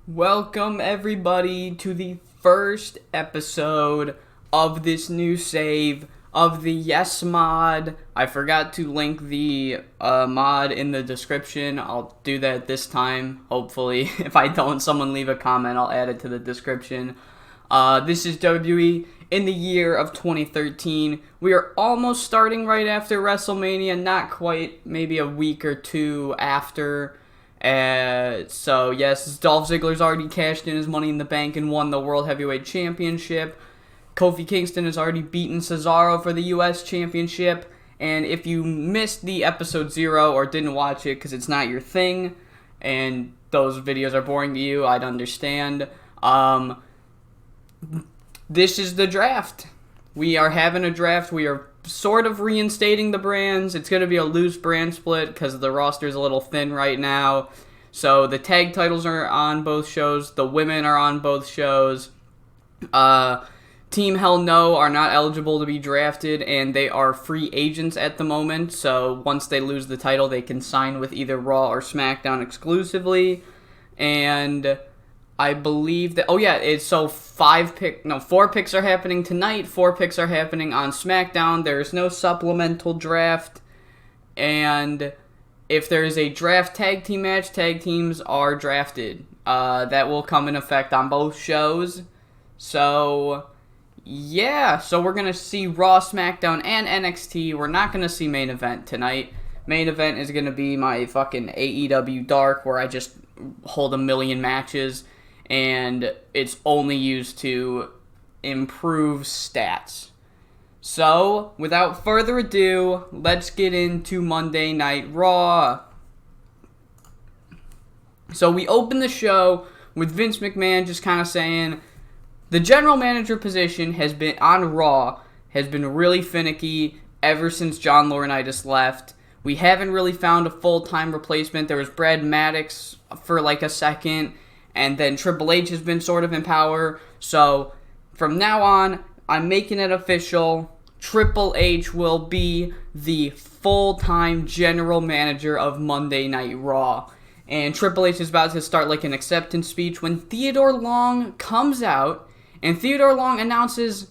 Welcome everybody to the first episode of this new save of the Yes mod. I forgot to link the mod in the description. I'll do that this time, hopefully. If I don't, someone leave a comment, I'll add it to the description. This is WWE in the year of 2013. We are almost starting right after WrestleMania, not quite, maybe a week or two after. So yes, Dolph Ziggler's already cashed in his Money in the Bank and won the World Heavyweight Championship. Kofi Kingston has already beaten Cesaro for the U.S. Championship. And if you missed the episode 0 or didn't watch it because it's not your thing, and those videos are boring to you, I'd understand. This is the draft. We are having a draft. We are sort of reinstating the brands. It's going to be a loose brand split because the roster is a little thin right now. So the tag titles are on both shows. The women are on both shows. Team Hell No are not eligible to be drafted, and they are free agents at the moment. So once they lose the title, they can sign with either Raw or SmackDown exclusively. And I believe that, it's so 4 picks are happening tonight, 4 picks are happening on SmackDown. There's no supplemental draft, and if there is a draft tag team match, tag teams are drafted. That will come in effect on both shows. So yeah, so we're going to see Raw, SmackDown, and NXT. We're not going to see main event tonight. Main event is going to be my fucking AEW Dark, where I just hold a million matches, and it's only used to improve stats. So, without further ado, let's get into Monday Night Raw. So we open the show with Vince McMahon just kind of saying, the general manager position has been on Raw, has been really finicky ever since John Laurinaitis left. We haven't really found a full-time replacement. There was Brad Maddox for like a second, and then Triple H has been sort of in power. So from now on, I'm making it official. Triple H will be the full-time general manager of Monday Night Raw. And Triple H is about to start like an acceptance speech when Theodore Long comes out, and Theodore Long announces,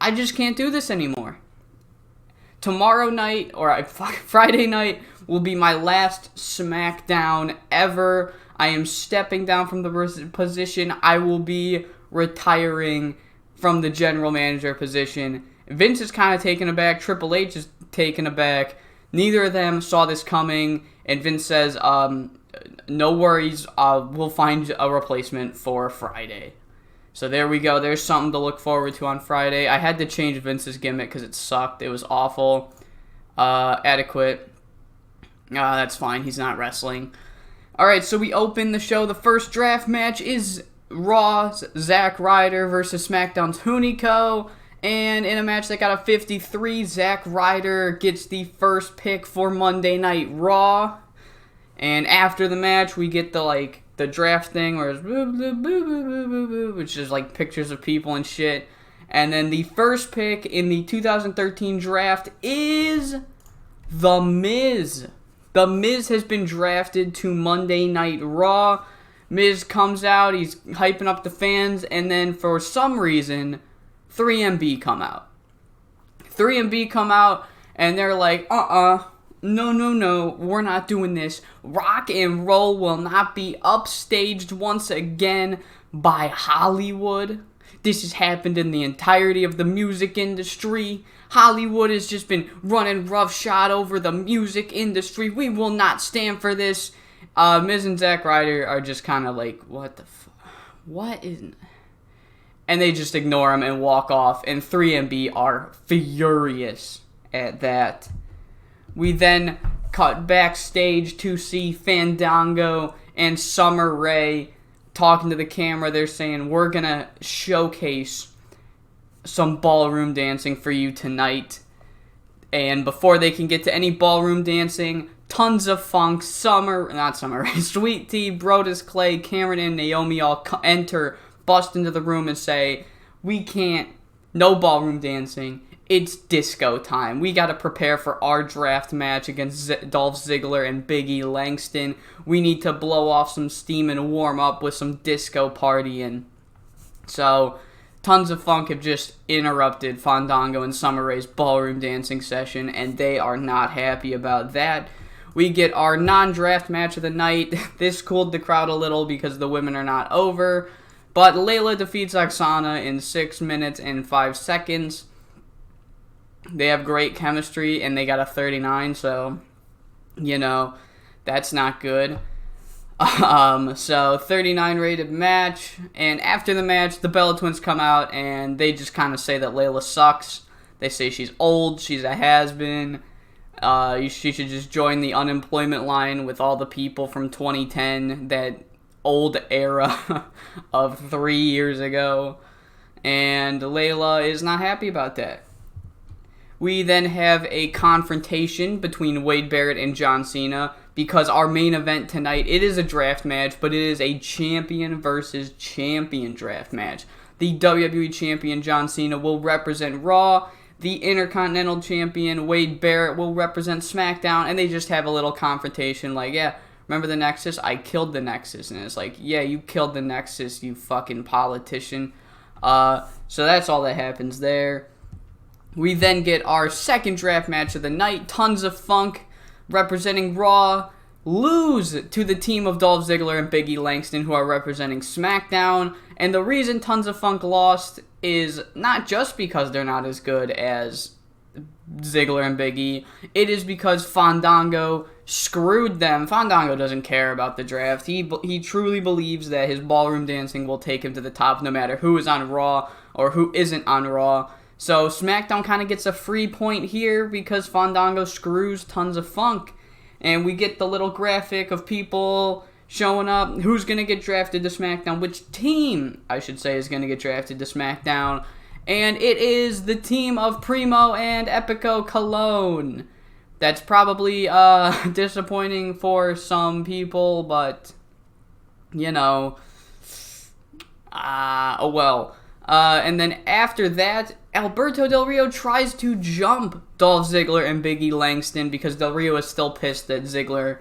I just can't do this anymore. Tomorrow night, or Friday night, will be my last SmackDown ever. I am stepping down from the position. I will be retiring from the general manager position. Vince is kind of taken aback. Triple H is taken aback. Neither of them saw this coming. And Vince says, no worries, we'll find a replacement for Friday. So there we go. There's something to look forward to on Friday. I had to change Vince's gimmick because it sucked. It was awful. Adequate. That's fine. He's not wrestling. Alright, so we open the show. The first draft match is Raw's Zack Ryder versus SmackDown's Hunico. And in a match that got a 53, Zack Ryder gets the first pick for Monday Night Raw. And after the match, we get the draft thing where it's boo, boo, boo, boo, boo, boo, boo, which is like pictures of people and shit. And then the first pick in the 2013 draft is The Miz. The Miz has been drafted to Monday Night Raw. Miz comes out, he's hyping up the fans, and then for some reason, 3MB come out. 3MB come out, and they're like, no, we're not doing this. Rock and roll will not be upstaged once again by Hollywood. This has happened in the entirety of the music industry. Hollywood has just been running roughshod over the music industry. We will not stand for this. Miz and Zack Ryder are just kind of like, what the fuck? What is... And they just ignore him and walk off. And 3MB are furious at that. We then cut backstage to see Fandango and Summer Rae talking to the camera. They're saying, we're going to showcase some ballroom dancing for you tonight. And before they can get to any ballroom dancing, tons of funk, Sweet Tea, Brodus Clay, Cameron, and Naomi all bust into the room and say, we can't, no ballroom dancing. it's disco time. We got to prepare for our draft match against Dolph Ziggler and Big E Langston. We need to blow off some steam and warm up with some disco partying. So, Tons of Funk have just interrupted Fandango and Summer Rae's ballroom dancing session, and they are not happy about that. We get our non-draft match of the night. This cooled the crowd a little because the women are not over. But Layla defeats Oksana in 6 minutes and 5 seconds. They have great chemistry, and they got a 39, so, that's not good. So 39 rated match, and after the match, the Bella Twins come out, and they just kind of say that Layla sucks. They say she's old, she's a has-been. She should just join the unemployment line with all the people from 2010, that old era of 3 years ago. And Layla is not happy about that. We then have a confrontation between Wade Barrett and John Cena, because our main event tonight, it is a draft match, but it is a champion versus champion draft match. The WWE Champion John Cena will represent Raw. The Intercontinental Champion Wade Barrett will represent SmackDown, and they just have a little confrontation like, yeah, remember the Nexus? I killed the Nexus. And it's like, yeah, you killed the Nexus, you fucking politician. So that's all that happens there. We then get our second draft match of the night. Tons of Funk, representing Raw, lose to the team of Dolph Ziggler and Big E Langston, who are representing SmackDown. And the reason Tons of Funk lost is not just because they're not as good as Ziggler and Big E. It is because Fandango screwed them. Fandango doesn't care about the draft. He truly believes that his ballroom dancing will take him to the top no matter who is on Raw or who isn't on Raw. So SmackDown kind of gets a free point here because Fandango screws Tons of Funk. And we get the little graphic of people showing up. Who's going to get drafted to SmackDown? Which team, I should say, is going to get drafted to SmackDown? And it is the team of Primo and Epico Cologne. That's probably disappointing for some people, but, oh well. And then after that, Alberto Del Rio tries to jump Dolph Ziggler and Big E Langston because Del Rio is still pissed that Ziggler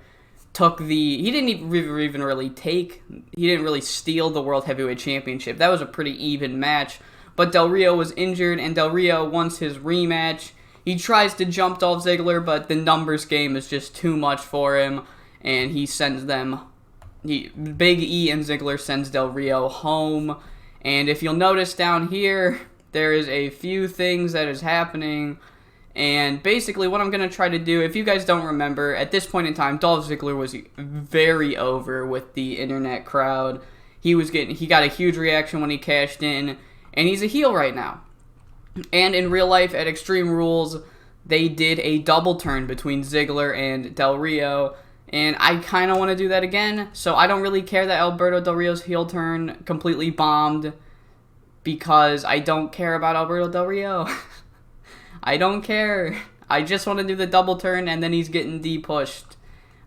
took he didn't really steal the World Heavyweight Championship. That was a pretty even match, but Del Rio was injured, and Del Rio wants his rematch. He tries to jump Dolph Ziggler, but the numbers game is just too much for him, and he sends Big E and Ziggler sends Del Rio home. And if you'll notice down here, there is a few things that is happening. And basically what I'm going to try to do, if you guys don't remember, at this point in time, Dolph Ziggler was very over with the internet crowd. He got a huge reaction when he cashed in, and he's a heel right now. And in real life at Extreme Rules, they did a double turn between Ziggler and Del Rio. And I kind of want to do that again. So I don't really care that Alberto Del Rio's heel turn completely bombed, because I don't care about Alberto Del Rio. I don't care. I just want to do the double turn, and then he's getting D-pushed.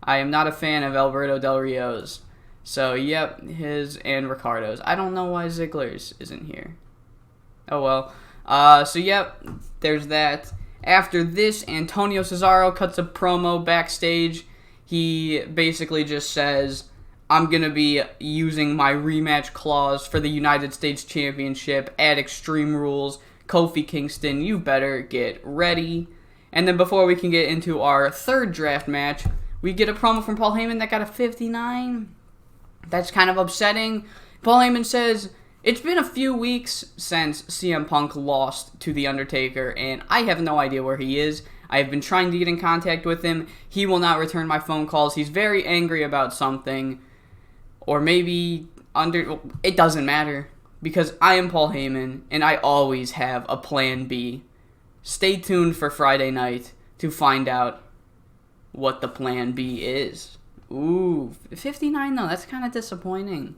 I am not a fan of Alberto Del Rio's. So, yep, his and Ricardo's. I don't know why Ziggler's isn't here. Oh, well. So, yep, there's that. After this, Antonio Cesaro cuts a promo backstage. He basically just says, I'm going to be using my rematch clause for the United States Championship at Extreme Rules. Kofi Kingston, you better get ready. And then before we can get into our third draft match, we get a promo from Paul Heyman that got a 59. That's kind of upsetting. Paul Heyman says, it's been a few weeks since CM Punk lost to The Undertaker, and I have no idea where he is. I have been trying to get in contact with him. He will not return my phone calls. He's very angry about something. Or maybe it doesn't matter. Because I am Paul Heyman, and I always have a plan B. Stay tuned for Friday night to find out what the plan B is. Ooh, 59 though, that's kind of disappointing.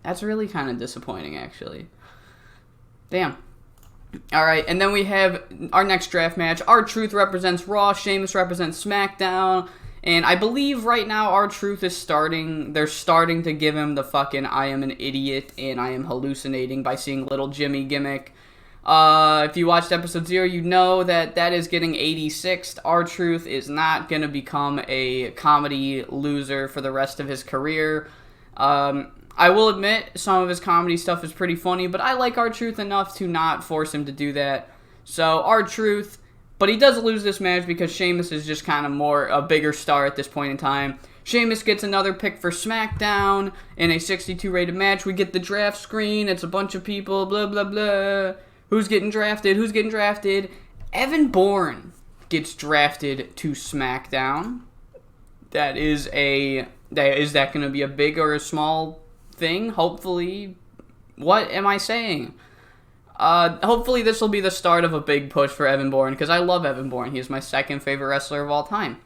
That's really kind of disappointing, actually. Damn. Alright, and then we have our next draft match. R-Truth represents Raw, Sheamus represents SmackDown. And I believe right now R-Truth is they're starting to give him the fucking I am an idiot and I am hallucinating by seeing little Jimmy gimmick. If you watched episode 0, you know that is getting 86th. R-Truth is not going to become a comedy loser for the rest of his career. I will admit some of his comedy stuff is pretty funny, but I like R-Truth enough to not force him to do that. So R-Truth, but he does lose this match because Sheamus is just kind of a bigger star at this point in time. Sheamus gets another pick for SmackDown in a 62 rated match. We get the draft screen. It's a bunch of people, blah, blah, blah. Who's getting drafted? Who's getting drafted? Evan Bourne gets drafted to SmackDown. Is that going to be a big or a small thing? Hopefully. What am I saying? Hopefully this will be the start of a big push for Evan Bourne, because I love Evan Bourne. He is my second favorite wrestler of all time.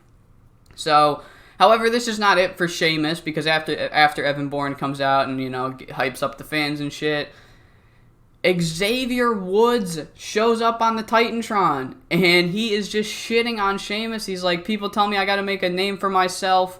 So, however, this is not it for Sheamus, because after Evan Bourne comes out and, hypes up the fans and shit, Xavier Woods shows up on the Titantron, and he is just shitting on Sheamus. He's like, people tell me I gotta make a name for myself.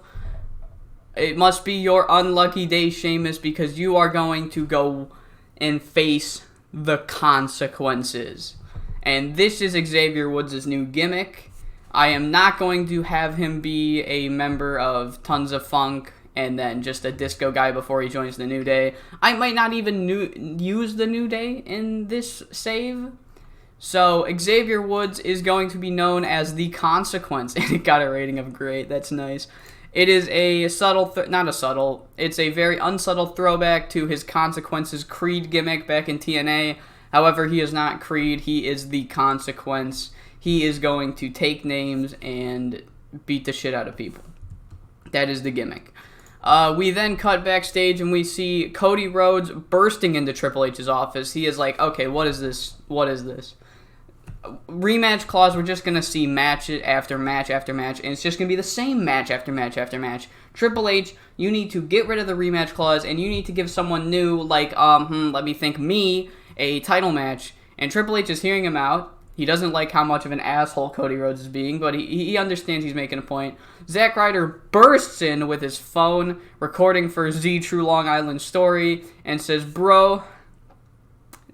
It must be your unlucky day, Sheamus, because you are going to go and face the consequences. And this is Xavier Woods' new gimmick. I am not going to have him be a member of Tons of Funk and then just a disco guy before he joins the New Day. I might not even use the New Day in this save. So Xavier Woods is going to be known as the Consequence, and it got a rating of great. That's nice. It is a it's a very unsubtle throwback to his Consequences Creed gimmick back in TNA. However, he is not Creed, he is the Consequence. He is going to take names and beat the shit out of people. That is the gimmick. We then cut backstage and we see Cody Rhodes bursting into Triple H's office. He is like, okay, what is this? What is this? Rematch clause, we're just going to see match after match after match, and it's just going to be the same match after match after match. Triple H, you need to get rid of the rematch clause, and you need to give someone new, like, let me think, a title match. And Triple H is hearing him out. He doesn't like how much of an asshole Cody Rhodes is being, but he understands he's making a point. Zack Ryder bursts in with his phone, recording for Z True Long Island Story, and says, bro,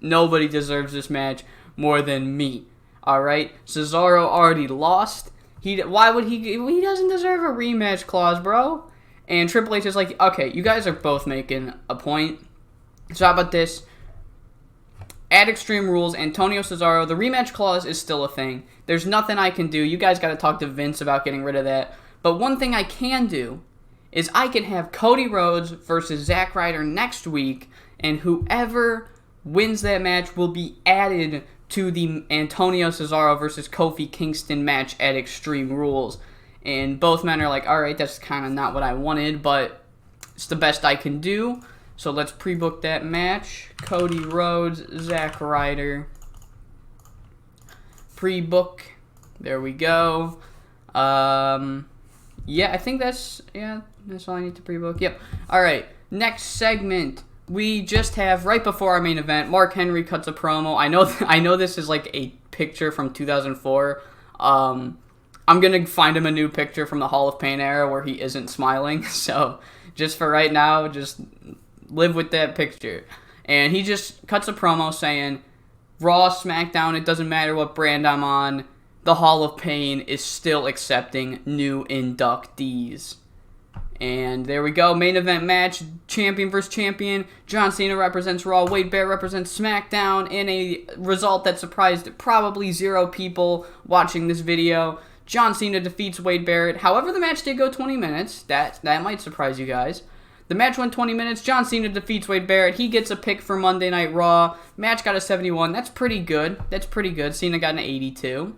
nobody deserves this match more than me. Alright? Cesaro already lost. He doesn't deserve a rematch clause, bro. And Triple H is like, okay, you guys are both making a point. So how about this? At Extreme Rules, Antonio Cesaro, the rematch clause is still a thing. There's nothing I can do. You guys got to talk to Vince about getting rid of that. But one thing I can do is I can have Cody Rhodes versus Zack Ryder next week, and whoever wins that match will be added to the Antonio Cesaro versus Kofi Kingston match at Extreme Rules. And both men are like, alright, that's kind of not what I wanted, but it's the best I can do. So let's pre-book that match. Cody Rhodes, Zack Ryder. Pre-book. There we go. Yeah, I think that's all I need to pre-book. Yep. Alright, next segment. We just have, right before our main event, Mark Henry cuts a promo. I know this is like a picture from 2004. I'm going to find him a new picture from the Hall of Pain era where he isn't smiling. So just for right now, just live with that picture. And he just cuts a promo saying, Raw, SmackDown, it doesn't matter what brand I'm on, the Hall of Pain is still accepting new inductees. And there we go, main event match, champion versus champion. John Cena represents Raw, Wade Barrett represents SmackDown in a result that surprised probably 0 people watching this video. John Cena defeats Wade Barrett. However, the match did go 20 minutes. That might surprise you guys. The match went 20 minutes. John Cena defeats Wade Barrett. He gets a pick for Monday Night Raw. Match got a 71. That's pretty good. Cena got an 82.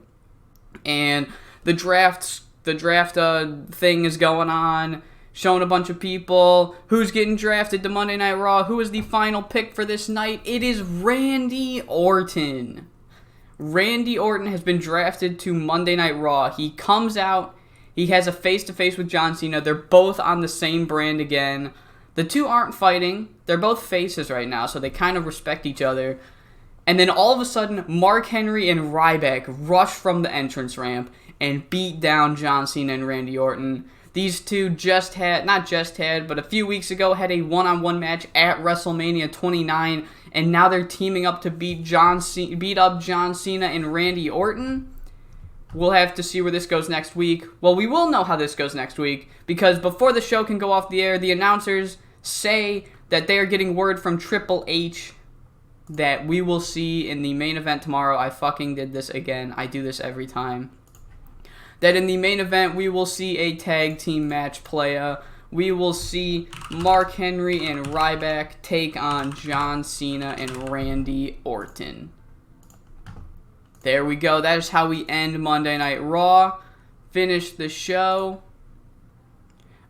And the draft thing is going on. Showing a bunch of people. Who's getting drafted to Monday Night Raw? Who is the final pick for this night? It is Randy Orton. Randy Orton has been drafted to Monday Night Raw. He comes out. He has a face-to-face with John Cena. They're both on the same brand again. The two aren't fighting. They're both faces right now, so they kind of respect each other. And then all of a sudden, Mark Henry and Ryback rush from the entrance ramp and beat down John Cena and Randy Orton. These two but a few weeks ago had a one-on-one match at WrestleMania 29, and now they're teaming up to beat up John Cena and Randy Orton. We'll have to see where this goes next week. Well, we will know how this goes next week, because before the show can go off the air, the announcers say that they are getting word from Triple H that we will see in the main event tomorrow. I fucking did this again. I do this every time. That in the main event, we will see a tag team match playa. We will see Mark Henry and Ryback take on John Cena and Randy Orton. There we go. That is how we end Monday Night Raw. Finish the show.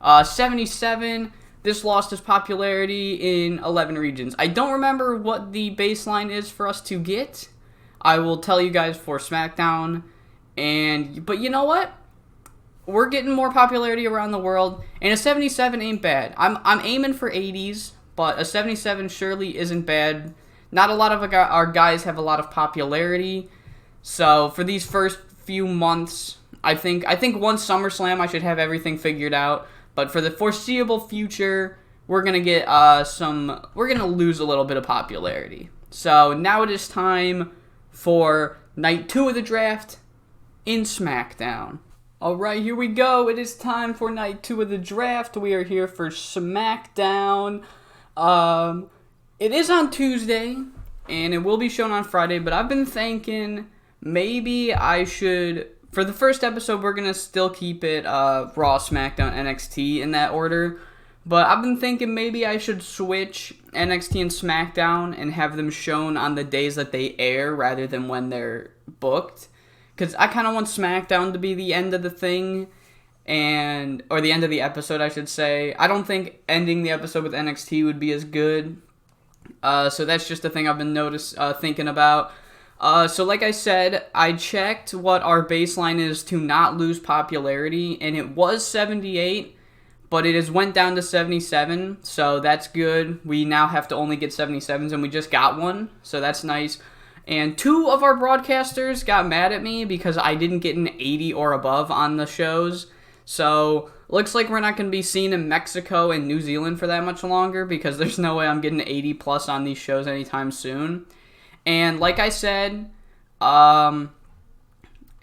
77. This lost its popularity in 11 regions. I don't remember what the baseline is for us to get. I will tell you guys for SmackDown. But you know what? We're getting more popularity around the world, and a 77 ain't bad. I'm aiming for 80s, but a 77 surely isn't bad. Not a lot of our guys have a lot of popularity. So for these first few months, I think once SummerSlam I should have everything figured out. But for the foreseeable future, we're gonna get we're gonna lose a little bit of popularity. So now it is time for night 2 of the draft in SmackDown. Alright, here we go. It is time for night 2 of the draft. We are here for SmackDown. It is on Tuesday, and it will be shown on Friday, but I've been thinking maybe I should, for the first episode, we're going to still keep it Raw, SmackDown, NXT in that order. But I've been thinking maybe I should switch NXT and SmackDown and have them shown on the days that they air rather than when they're booked. Because I kind of want SmackDown to be the end of the thing, or the end of the episode, I should say. I don't think ending the episode with NXT would be as good. So that's just a thing I've been thinking about. So like I said, I checked what our baseline is to not lose popularity, and it was 78, but it has went down to 77, so that's good. We now have to only get 77s, and we just got one, so that's nice. And 2 of our broadcasters got mad at me because I didn't get an 80 or above on the shows. So, looks like we're not going to be seen in Mexico and New Zealand for that much longer, because there's no way I'm getting 80 plus on these shows anytime soon. And like I said,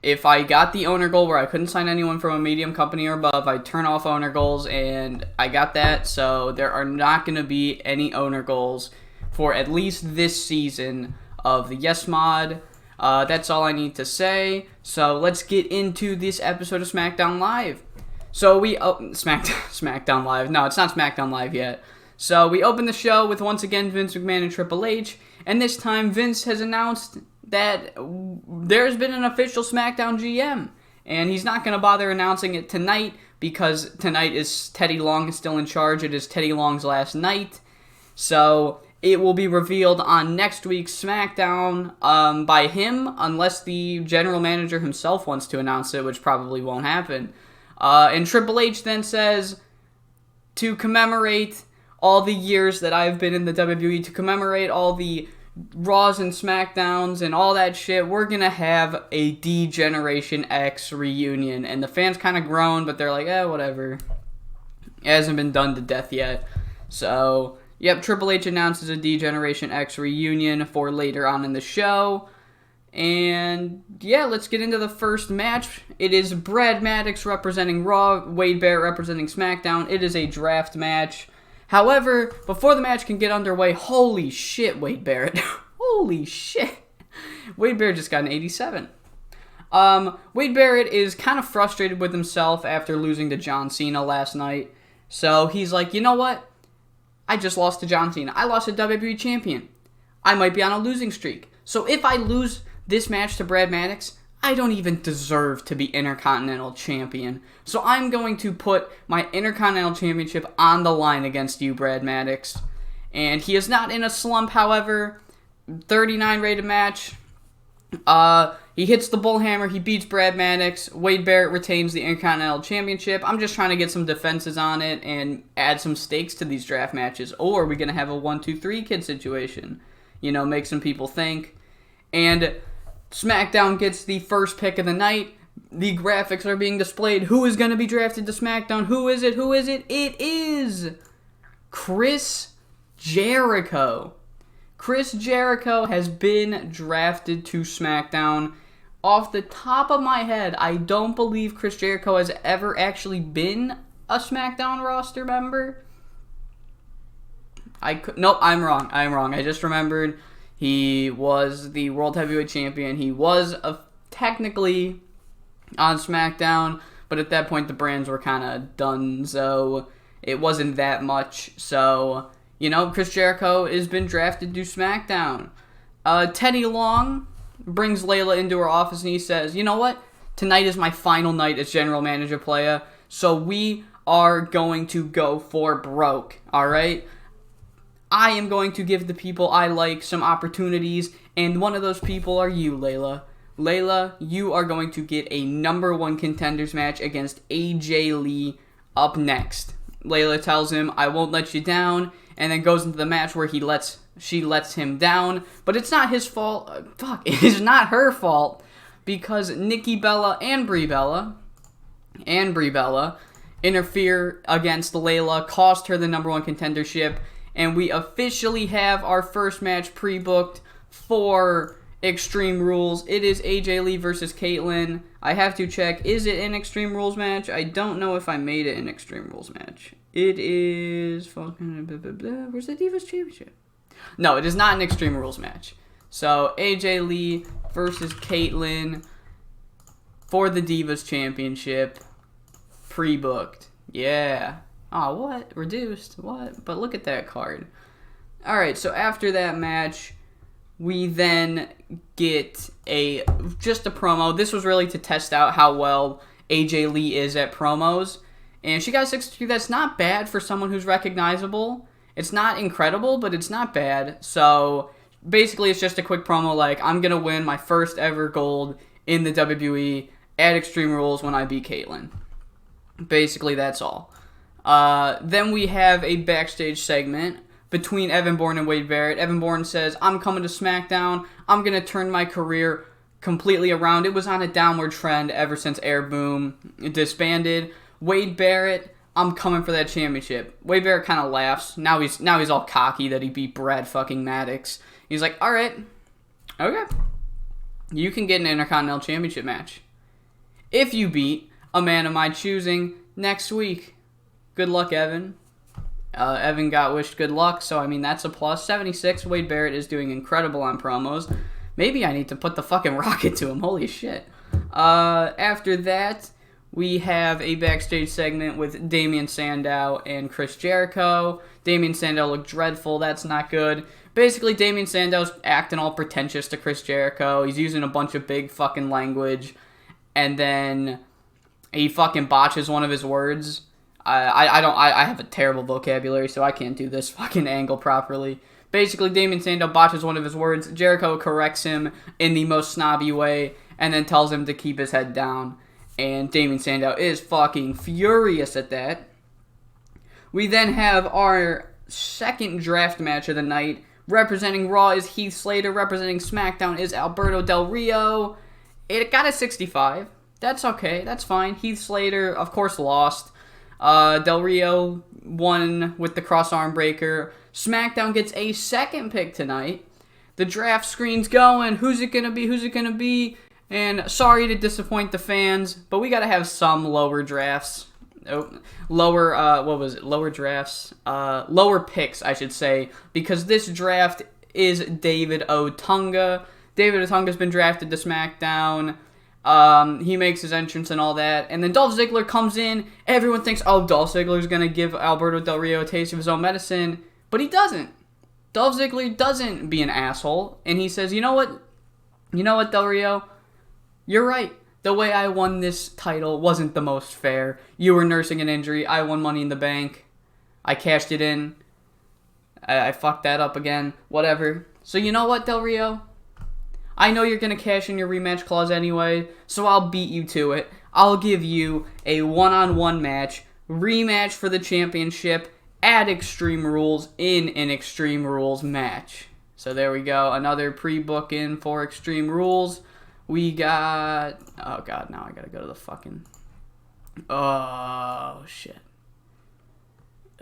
if I got the owner goal where I couldn't sign anyone from a medium company or above, I'd turn off owner goals, and I got that. So, there are not going to be any owner goals for at least this season of the Yes Mod. That's all I need to say. So let's get into this episode of SmackDown Live. So SmackDown Live. No, it's not SmackDown Live yet. So we open the show with once again Vince McMahon and Triple H, and this time Vince has announced that there's been an official SmackDown GM, and he's not going to bother announcing it tonight because tonight is Teddy Long still in charge. It is Teddy Long's last night. So it will be revealed on next week's SmackDown by him, unless the general manager himself wants to announce it, which probably won't happen. And Triple H then says, to commemorate all the years that I've been in the WWE, to commemorate all the Raws and SmackDowns and all that shit, we're going to have a D-Generation X reunion. And the fans kind of groan, but they're like, whatever. It hasn't been done to death yet. So yep, Triple H announces a D-Generation X reunion for later on in the show. And yeah, let's get into the first match. It is Brad Maddox representing Raw, Wade Barrett representing SmackDown. It is a draft match. However, before the match can get underway, holy shit, Wade Barrett. Holy shit. Wade Barrett just got an 87. Wade Barrett is kind of frustrated with himself after losing to John Cena last night. So he's like, you know what? I just lost to John Cena. I lost to WWE Champion. I might be on a losing streak. So if I lose this match to Brad Maddox, I don't even deserve to be Intercontinental Champion. So I'm going to put my Intercontinental Championship on the line against you, Brad Maddox. And he is not in a slump, however. 39 rated match. He hits the bullhammer. He beats Brad Maddox. Wade Barrett retains the Intercontinental Championship. I'm just trying to get some defenses on it and add some stakes to these draft matches. Or are we going to have a 1-2-3 kid situation? You know, make some people think. And SmackDown gets the first pick of the night. The graphics are being displayed. Who is going to be drafted to SmackDown? Who is it? Who is it? It is Chris Jericho. Chris Jericho has been drafted to SmackDown. Off the top of my head, I don't believe Chris Jericho has ever actually been a SmackDown roster member. Nope, I'm wrong. I just remembered he was the World Heavyweight Champion. He was technically on SmackDown, but at that point the brands were kind of done, so it wasn't that much. So, Chris Jericho has been drafted to SmackDown. Teddy Long brings Layla into her office and he says, you know what? Tonight is my final night as general manager, playa, so we are going to go for broke, alright? I am going to give the people I like some opportunities, and one of those people are you, Layla. Layla, you are going to get a number 1 contenders match against AJ Lee up next. Layla tells him, I won't let you down, and then goes into the match where she lets him down, but it's not his fault. It is not her fault, because Nikki Bella and Brie Bella interfere against Layla, cost her the number 1 contendership, and we officially have our first match pre-booked for Extreme Rules. It is AJ Lee versus Caitlyn. I have to check, is it an Extreme Rules match? I don't know if I made it an Extreme Rules match. It is fucking where's the Divas Championship? No, it is not an Extreme Rules match. So AJ Lee versus Caitlyn for the Divas Championship, pre-booked. Yeah. Oh, what? Reduced? What? But look at that card. Alright, so after that match, we then get just a promo. This was really to test out how well AJ Lee is at promos. And she got a 62. That's not bad for someone who's recognizable. It's not incredible, but it's not bad. So basically, it's just a quick promo like, I'm going to win my first ever gold in the WWE at Extreme Rules when I beat Caitlyn. Basically, that's all. Then we have a backstage segment between Evan Bourne and Wade Barrett. Evan Bourne says, I'm coming to SmackDown. I'm going to turn my career completely around. It was on a downward trend ever since Air Boom disbanded. Wade Barrett, I'm coming for that championship. Wade Barrett kind of laughs. Now he's all cocky that he beat Brad fucking Maddox. He's like, alright, okay. You can get an Intercontinental Championship match if you beat a man of my choosing next week. Good luck, Evan. Evan got wished good luck, so I mean, that's a plus. 76, Wade Barrett is doing incredible on promos. Maybe I need to put the fucking rocket to him. Holy shit. After that, we have a backstage segment with Damian Sandow and Chris Jericho. Damian Sandow looked dreadful. That's not good. Basically, Damian Sandow's acting all pretentious to Chris Jericho. He's using a bunch of big fucking language. And then he fucking botches one of his words. I have a terrible vocabulary, so I can't do this fucking angle properly. Basically, Damian Sandow botches one of his words. Jericho corrects him in the most snobby way and then tells him to keep his head down. And Damian Sandow is fucking furious at that. We then have our second draft match of the night. Representing Raw is Heath Slater. Representing SmackDown is Alberto Del Rio. It got a 65. That's okay. That's fine. Heath Slater, of course, lost. Del Rio won with the cross arm breaker. SmackDown gets a second pick tonight. The draft screen's going. Who's it going to be? Who's it going to be? And sorry to disappoint the fans, but we got to have some lower drafts. Lower drafts? Lower picks, I should say, because this draft is David Otunga. David Otunga's been drafted to SmackDown. He makes his entrance and all that. And then Dolph Ziggler comes in. Everyone thinks, oh, Dolph Ziggler's going to give Alberto Del Rio a taste of his own medicine. But he doesn't. Dolph Ziggler doesn't be an asshole. And he says, you know what? You know what, Del Rio? You're right. The way I won this title wasn't the most fair. You were nursing an injury. I won Money in the Bank. I cashed it in. I fucked that up again. Whatever. So you know what, Del Rio? I know you're going to cash in your rematch clause anyway, so I'll beat you to it. I'll give you a one-on-one match, rematch for the championship at Extreme Rules in an Extreme Rules match. So there we go. Another pre-book in for Extreme Rules. We got... Oh, God, now I gotta go to the fucking... Oh, shit.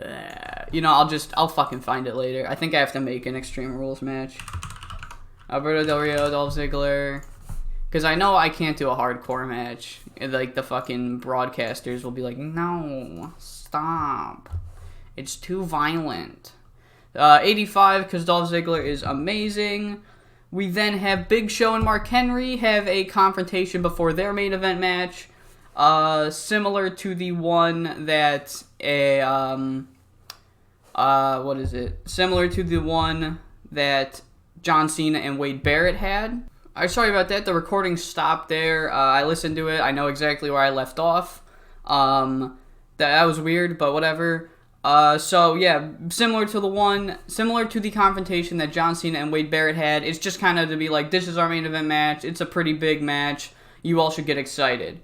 I'll fucking find it later. I think I have to make an Extreme Rules match. Alberto Del Rio, Dolph Ziggler. Because I know I can't do a hardcore match. Like, the fucking broadcasters will be like, no, stop. It's too violent. 85, because Dolph Ziggler is amazing. We then have Big Show and Mark Henry have a confrontation before their main event match. Similar to the one that Similar to the one that John Cena and Wade Barrett had. Sorry about that. The recording stopped there. I listened to it. I know exactly where I left off. That was weird, but whatever. So yeah, similar to the confrontation that John Cena and Wade Barrett had. It's just kind of to be like, this is our main event match. It's a pretty big match. You all should get excited.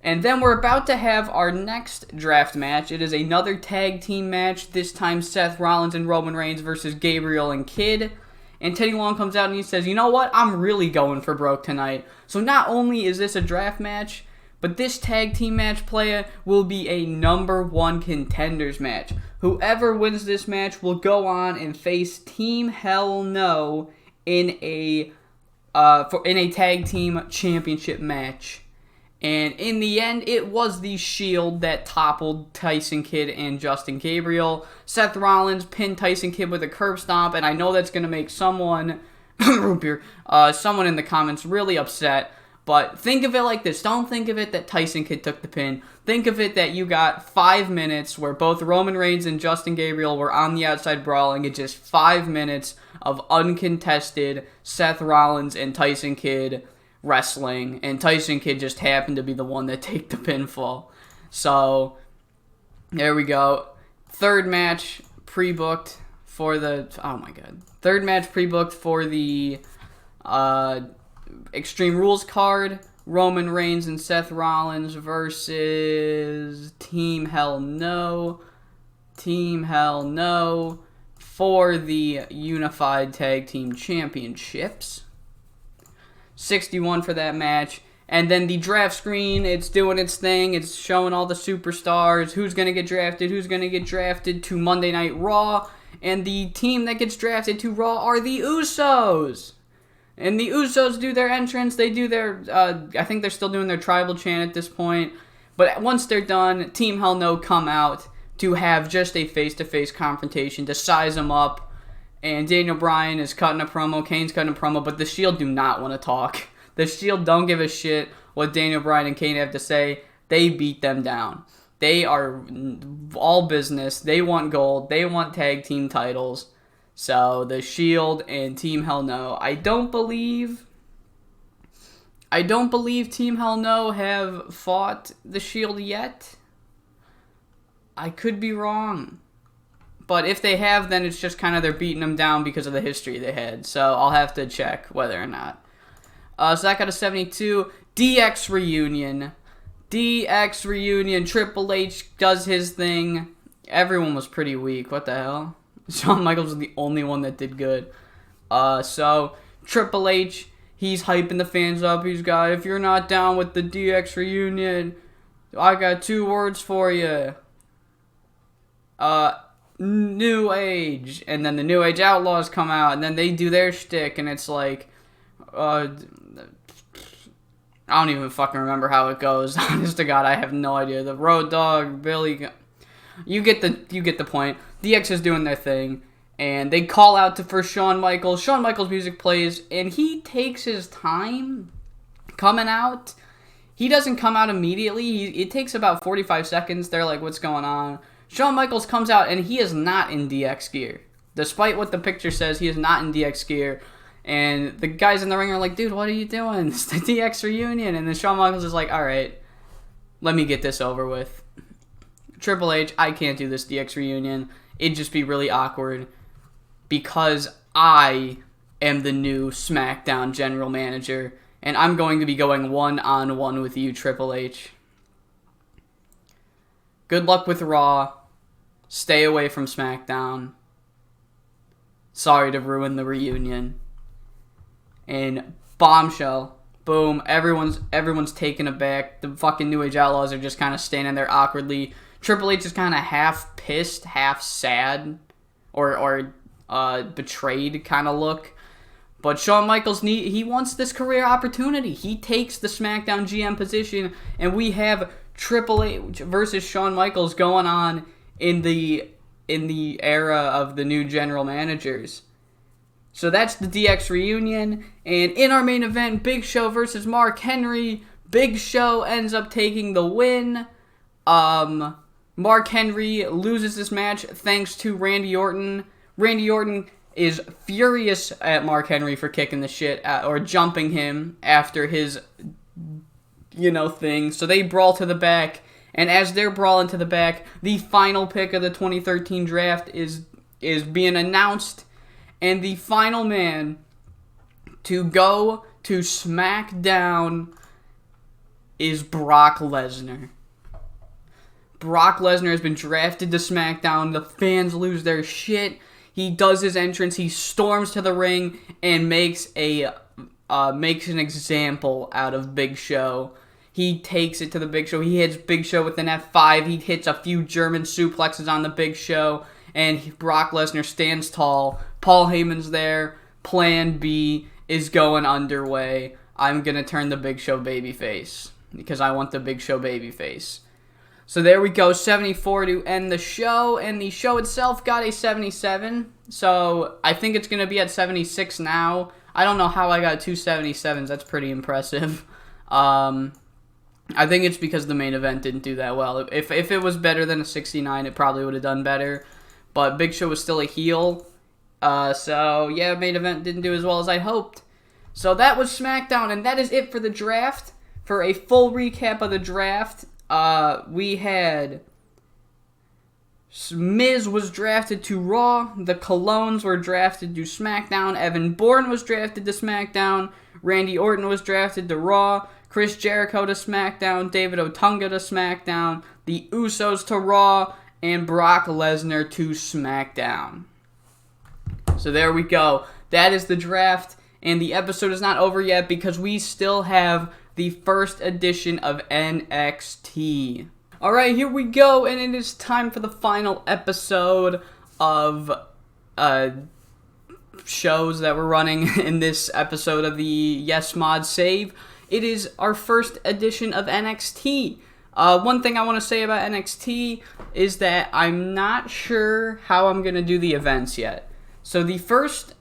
And then we're about to have our next draft match. It is another tag team match. This time Seth Rollins and Roman Reigns versus Gabriel and Kidd. And Teddy Long comes out and he says, you know what? I'm really going for broke tonight. So not only is this a draft match, but this tag team match playa will be a #1 contenders match. Whoever wins this match will go on and face Team Hell No in a tag team championship match. And in the end, it was the Shield that toppled Tyson Kidd and Justin Gabriel. Seth Rollins pinned Tyson Kidd with a curb stomp, and I know that's going to make someone in the comments really upset. But think of it like this. Don't think of it that Tyson Kidd took the pin. Think of it that you got 5 minutes where both Roman Reigns and Justin Gabriel were on the outside brawling. It's just 5 minutes of uncontested Seth Rollins and Tyson Kidd wrestling, and Tyson Kidd just happened to be the one that take the pinfall. So there we go. Third match pre-booked for the Extreme Rules card. Roman Reigns and Seth Rollins versus Team Hell No for the Unified Tag Team Championships. 61 for that match. And then the draft screen, it's doing its thing. It's showing all the superstars, who's going to get drafted to Monday Night Raw. And the team that gets drafted to Raw are the Usos. And the Usos do their entrance. They do their, I think they're still doing their tribal chant at this point. But once they're done, Team Hell No come out to have just a face-to-face confrontation to size them up. And Daniel Bryan is cutting a promo, Kane's cutting a promo, but the Shield do not want to talk. The Shield don't give a shit what Daniel Bryan and Kane have to say. They beat them down. They are all business. They want gold. They want tag team titles. So the Shield and Team Hell No. I don't believe Team Hell No have fought the Shield yet. I could be wrong. But if they have, then it's just kind of they're beating them down because of the history they had. So I'll have to check whether or not. So that got a 72. DX reunion. Triple H does his thing. Everyone was pretty weak. What the hell? Shawn Michaels was the only one that did good. So Triple H, he's hyping the fans up. He's got, if you're not down with the DX reunion, I got 2 words for you. New Age. And then the New Age Outlaws come out, and then they do their shtick, and it's like, I don't even fucking remember how it goes. Honest to God, I have no idea. The Road Dogg, Billy, you get the point. DX is doing their thing, and they call out for Shawn Michaels. Shawn Michaels' music plays, and he takes his time coming out. He doesn't come out immediately. It takes about 45 seconds. They're like, what's going on? Shawn Michaels comes out, and he is not in DX gear. Despite what the picture says, he is not in DX gear. And the guys in the ring are like, dude, what are you doing? It's the DX reunion. And then Shawn Michaels is like, all right, let me get this over with. Triple H, I can't do this DX reunion. It'd just be really awkward because I am the new SmackDown general manager, and I'm going to be going one-on-one with you, Triple H. Good luck with Raw. Stay away from SmackDown. Sorry to ruin the reunion. And bombshell Boom. Everyone's taken aback. The fucking New Age Outlaws are just kind of standing there awkwardly. Triple H is kind of half pissed, half sad, or betrayed kind of look. But Shawn Michaels, he wants this career opportunity. He takes the SmackDown GM position, and we have Triple H versus Shawn Michaels going on in the era of the new general managers. So that's the DX reunion. And in our main event, Big Show versus Mark Henry. Big Show ends up taking the win. Mark Henry loses this match thanks to Randy Orton. Randy Orton is furious at Mark Henry for kicking the shit or jumping him after his, thing. So they brawl to the back. And as they're brawling to the back, the final pick of the 2013 draft is being announced. And the final man to go to SmackDown is Brock Lesnar. Brock Lesnar has been drafted to SmackDown. The fans lose their shit. He does his entrance. He storms to the ring and makes an example out of Big Show. He takes it to the Big Show. He hits Big Show with an F5. He hits a few German suplexes on the Big Show. And Brock Lesnar stands tall. Paul Heyman's there. Plan B is going underway. I'm going to turn the Big Show babyface because I want the Big Show babyface. So there we go, 74 to end the show, and the show itself got a 77, so I think it's going to be at 76 now. I don't know how I got two 77s, that's pretty impressive. I think it's because the main event didn't do that well. If it was better than a 69, it probably would have done better, but Big Show was still a heel, so yeah, main event didn't do as well as I hoped. So that was SmackDown, and that is it for the draft. For a full recap of the draft, we had Miz was drafted to Raw, the Colognes were drafted to SmackDown, Evan Bourne was drafted to SmackDown, Randy Orton was drafted to Raw, Chris Jericho to SmackDown, David Otunga to SmackDown, the Usos to Raw, and Brock Lesnar to SmackDown. So there we go. That is the draft, and the episode is not over yet because we still have the first edition of NXT. Alright, here we go, and it is time for the final episode of shows that we're running in this episode of the Yes Mod Save. It is our first edition of NXT. One thing I want to say about NXT is that I'm not sure how I'm going to do the events yet. So the first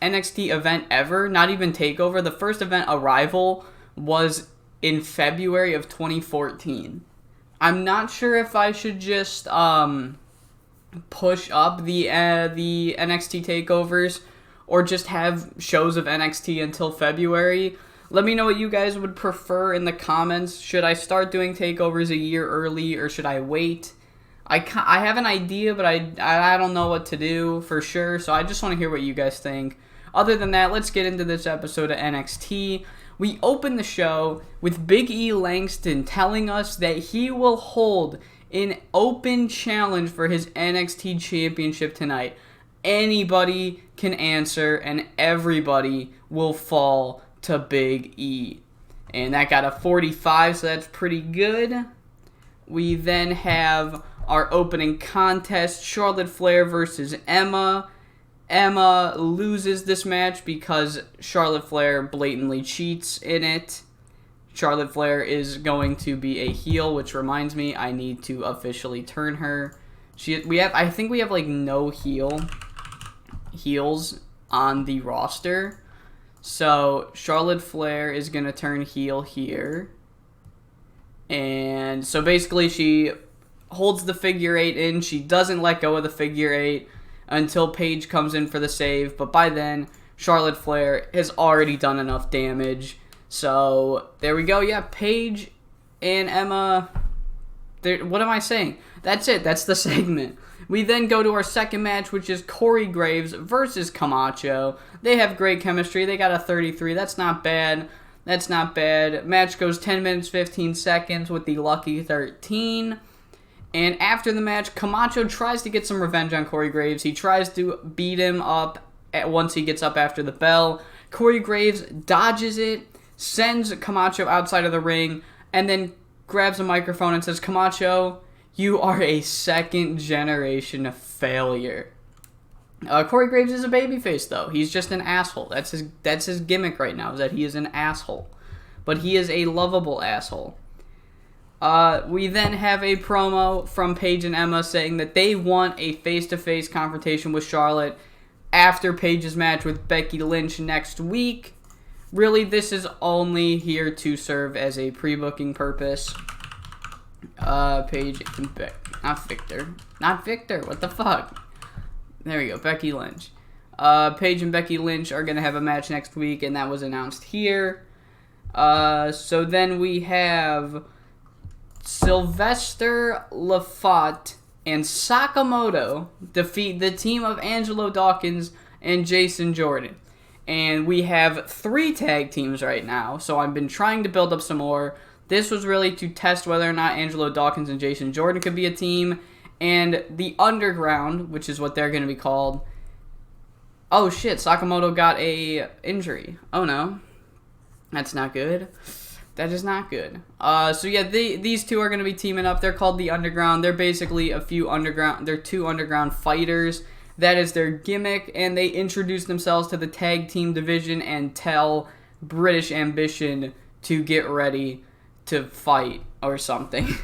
NXT event ever, not even TakeOver, the first event, Arrival, was in February of 2014. I'm not sure if I should just push up the NXT takeovers or just have shows of NXT until February. Let me know what you guys would prefer in the comments. Should I start doing takeovers a year early or should I wait? I have an idea, but I don't know what to do for sure, so I just want to hear what you guys think. Other than that, let's get into this episode of NXT. We open the show with Big E Langston telling us that he will hold an open challenge for his NXT championship tonight. Anybody can answer, and everybody will fall to Big E. And that got a 45, so that's pretty good. We then have our opening contest, Charlotte Flair versus Emma. Emma loses this match because Charlotte Flair blatantly cheats in it. Charlotte Flair is going to be a heel, which reminds me I need to officially turn her. I think we have like no heels on the roster. So Charlotte Flair is going to turn heel here. And so basically she holds the figure 8 in. She doesn't let go of the figure 8 until Paige comes in for the save. But by then, Charlotte Flair has already done enough damage. So there we go. Yeah, Paige and Emma. What am I saying? That's it. That's the segment. We then go to our second match, which is Corey Graves versus Camacho. They have great chemistry. They got a 33. That's not bad. That's not bad. Match goes 10 minutes, 15 seconds with the lucky 13. And after the match, Camacho tries to get some revenge on Corey Graves. He tries to beat him up once he gets up after the bell. Corey Graves dodges it, sends Camacho outside of the ring, and then grabs a microphone and says, Camacho, you are a second-generation failure. Corey Graves is a babyface, though. He's just an asshole. That's his gimmick right now, is that he is an asshole. But he is a lovable asshole. We then have a promo from Paige and Emma saying that they want a face-to-face confrontation with Charlotte after Paige's match with Becky Lynch next week. Really, this is only here to serve as a pre-booking purpose. Paige and Becky. Not Victor. What the fuck? There we go. Becky Lynch. Paige and Becky Lynch are going to have a match next week, and that was announced here. So then we have Sylvester Lafont and Sakamoto defeat the team of Angelo Dawkins and Jason Jordan. And we have 3 tag teams right now, so I've been trying to build up some more. This was really to test whether or not Angelo Dawkins and Jason Jordan could be a team. And the Underground, which is what they're going to be called. Oh shit, Sakamoto got a injury. Oh no. That's not good. That is not good. So yeah, these two are going to be teaming up. They're called the Underground. They're basically they're 2 underground fighters. That is their gimmick, and they introduce themselves to the tag team division and tell British Ambition to get ready to fight or something.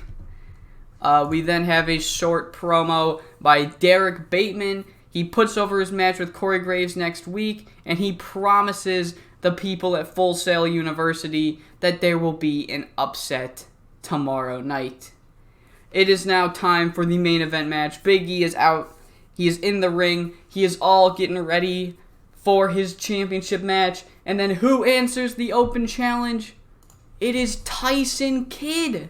We then have a short promo by Derek Bateman. He puts over his match with Corey Graves next week, and he promises the people at Full Sail University that there will be an upset tomorrow night. It is now time for the main event match. Big E is out. He is in the ring. He is all getting ready for his championship match. And then who answers the open challenge? It is Tyson Kidd.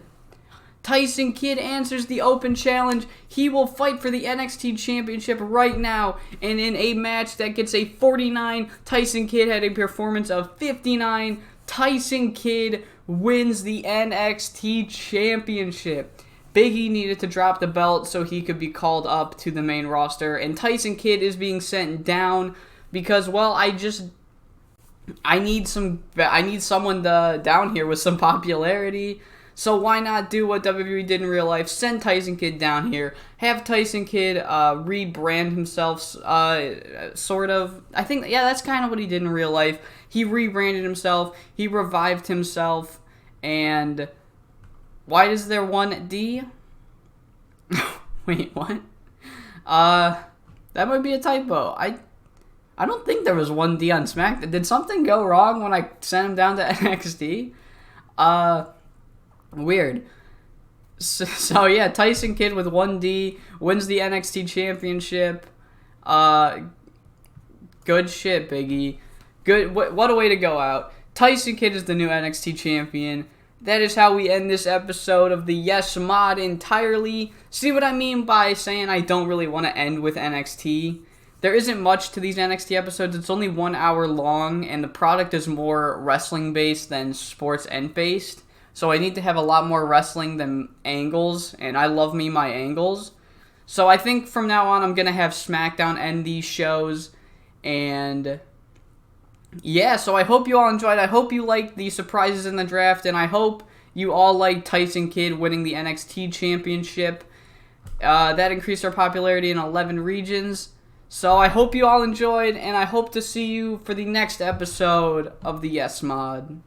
Tyson Kidd answers the open challenge. He will fight for the NXT Championship right now. And in a match that gets a 49, Tyson Kidd had a performance of 59. Tyson Kidd wins the NXT Championship. Big E needed to drop the belt so he could be called up to the main roster. And Tyson Kidd is being sent down because, well, I need someone down here with some popularity. So why not do what WWE did in real life? Send Tyson Kidd down here. Have Tyson Kidd rebrand himself, sort of. I think, yeah, that's kind of what he did in real life. He rebranded himself. He revived himself. And why is there 1D? Wait, what? That might be a typo. I don't think there was 1D on SmackDown. Did something go wrong when I sent him down to NXT? Weird. So yeah, Tyson Kidd with 1D wins the NXT Championship. Good shit, Big E. Good. What a way to go out. Tyson Kidd is the new NXT Champion. That is how we end this episode of the Yes Mod entirely. See what I mean by saying I don't really want to end with NXT? There isn't much to these NXT episodes. It's only 1 hour long, and the product is more wrestling-based than sports end-based. So I need to have a lot more wrestling than angles, and I love me my angles. So I think from now on I'm going to have SmackDown end these shows, and yeah, so I hope you all enjoyed. I hope you liked the surprises in the draft, and I hope you all liked Tyson Kidd winning the NXT Championship. That increased our popularity in 11 regions. So I hope you all enjoyed, and I hope to see you for the next episode of the Yes Mod.